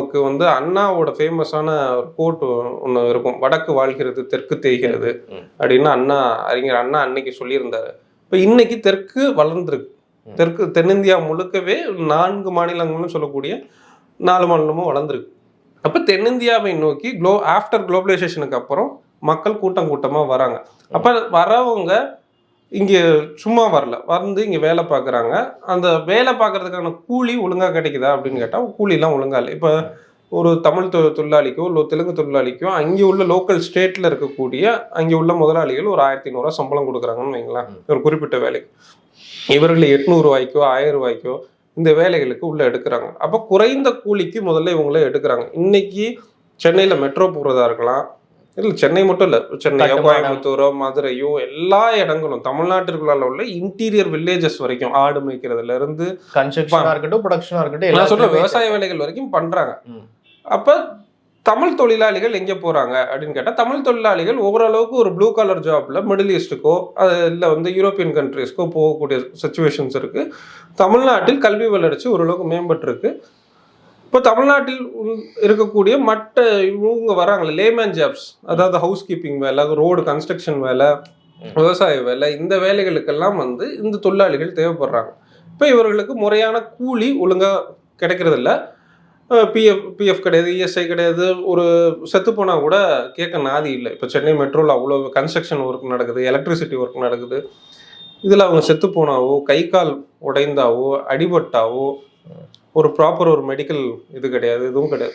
நமக்கு வந்து அண்ணாவோட ஃபேமஸான ஒரு கோட் ஒன்று இருக்கும், வடக்கு வாழ்கிறது தெற்கு தேய்கிறது அப்படின்னு அறிஞர் அண்ணா அன்னைக்கு சொல்லியிருந்தாரு. இப்போ இன்னைக்கு தெற்கு வளர்ந்துருக்கு. தென்னிந்தியா முழுக்கவே 4 மாநிலங்கள்னு சொல்லக்கூடிய 4 மாநிலமும் வளர்ந்துருக்கு. அப்போ தென்னிந்தியாவை நோக்கி ஆஃப்டர் குளோபலைசேஷனுக்கு அப்புறம் மக்கள் கூட்டமாக வராங்க. அப்போ வரவங்க இங்கே சும்மா வந்து இங்கே வேலை பார்க்குறாங்க. அந்த வேலை பார்க்கறதுக்கான கூலி ஒழுங்காக கிடைக்குதா அப்படின்னு கேட்டால் கூலிலாம் ஒழுங்கா இல்லை. இப்போ ஒரு தமிழ் தொழிலாளிக்கோ இல்லை தெலுங்கு தொழிலாளிக்கோ அங்கே உள்ள லோக்கல் ஸ்டேட்டில் இருக்கக்கூடிய அங்கே உள்ள முதலாளிகள் ஒரு 1500 சம்பளம் கொடுக்குறாங்கன்னு வைங்களேன் ஒரு குறிப்பிட்ட வேலைக்கு. இவர்கள் 800 ரூபாய்க்கோ 1000 ரூபாய்க்கோ இந்த வேலைகளுக்கு உள்ள எடுக்கிறாங்க. அப்போ குறைந்த கூலிக்கு முதல்ல இவங்களே எடுக்கிறாங்க. இன்னைக்கு சென்னையில் மெட்ரோ போகிறதா இருக்கலாம், இல்லை சென்னை மட்டும் இல்லை, சென்னையோ கோயம்புத்தூரோ மதுரையோ எல்லா இடங்களும் தமிழ்நாட்டிற்குள்ள உள்ள இன்டீரியர் வில்லேஜஸ் வரைக்கும் ஆடு மேய்க்கிறதுல இருந்து கன்ஸ்ட்ரக்ஷனா இருக்கட்டும், ப்ரொடக்ஷனா இருக்கட்டும், நான் சொல்ற விவசாய வேலைகள் வரைக்கும் பண்றாங்க. அப்ப தமிழ் தொழிலாளிகள் எங்கே போறாங்க அப்படின்னு கேட்டால், தமிழ் தொழிலாளிகள் ஓரளவுக்கு ஒரு ப்ளூ கலர் ஜாப்ல மிடில் ஈஸ்ட்டுக்கோ இல்லை வந்து யூரோப்பியன் கண்ட்ரீஸ்க்கோ போகக்கூடிய சுச்சுவேஷன்ஸ் இருக்கு. தமிழ்நாட்டில் கல்வி வளர்ச்சி ஓரளவுக்கு மேம்பட்டு இருக்கு. இப்போ தமிழ்நாட்டில் இருக்கக்கூடிய மற்ற இவங்க வராங்களே லேமேன் ஜாப்ஸ், அதாவது ஹவுஸ் கீப்பிங் வேலை, ரோடு கன்ஸ்ட்ரக்ஷன் வேலை, விவசாய வேலை, இந்த வேலைகளுக்கெல்லாம் வந்து இந்த தொழிலாளிகள் தேவைப்படுறாங்க. இப்போ இவர்களுக்கு முறையான கூலி ஒழுங்காக கிடைக்கிறதில்ல. பிஎஃப் கிடையாது, இஎஸ்ஐ கிடையாது. ஒரு செத்து போனால் கூட கேட்க நாதி இல்லை. இப்போ சென்னை மெட்ரோவில் அவ்வளோ கன்ஸ்ட்ரக்ஷன் ஒர்க் நடக்குது, எலக்ட்ரிசிட்டி ஒர்க் நடக்குது. இதில் அவங்க செத்து போனாவோ, கை கால் உடைந்தாவோ, அடிபட்டாவோ ஒரு ப்ராப்பர் ஒரு மெடிக்கல் இது கிடையாது, எதுவும் கிடையாது.